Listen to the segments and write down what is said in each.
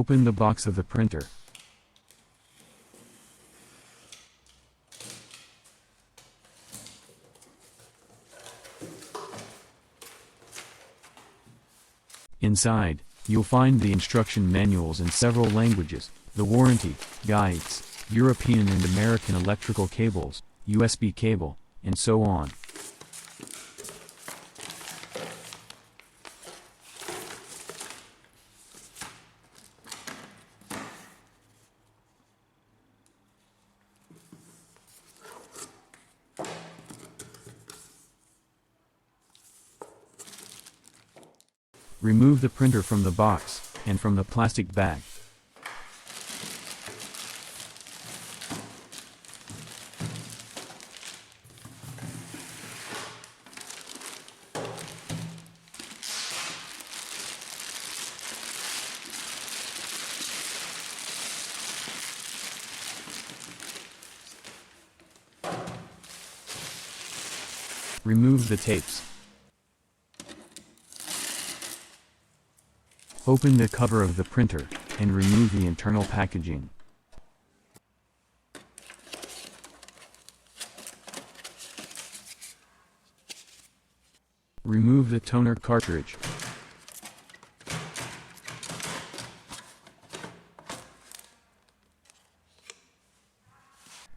Open the box of the printer. Inside, you'll find the instruction manuals in several languages, the warranty, guides, European and American electrical cables, USB cable, and so on. Remove the printer from the box, and from the plastic bag. Remove the tapes. Open the cover of the printer, and remove the internal packaging. Remove the toner cartridge.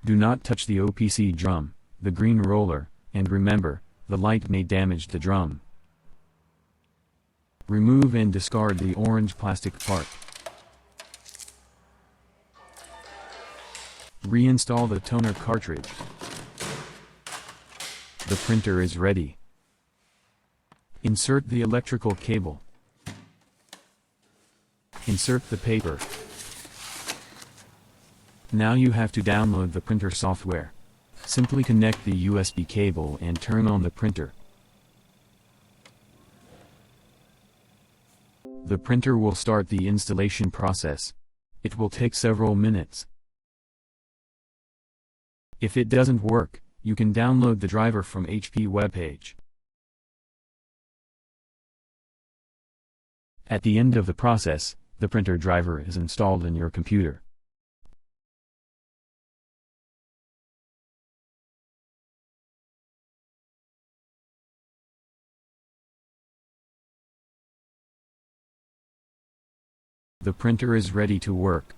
Do not touch the OPC drum, the green roller, and remember, the light may damage the drum. Remove and discard the orange plastic part. Reinstall the toner cartridge. The printer is ready. Insert the electrical cable. Insert the paper. Now you have to download the printer software. Simply connect the USB cable and turn on the printer. The printer will start the installation process. It will take several minutes. If it doesn't work, you can download the driver from HP webpage. At the end of the process, the printer driver is installed in your computer. The printer is ready to work.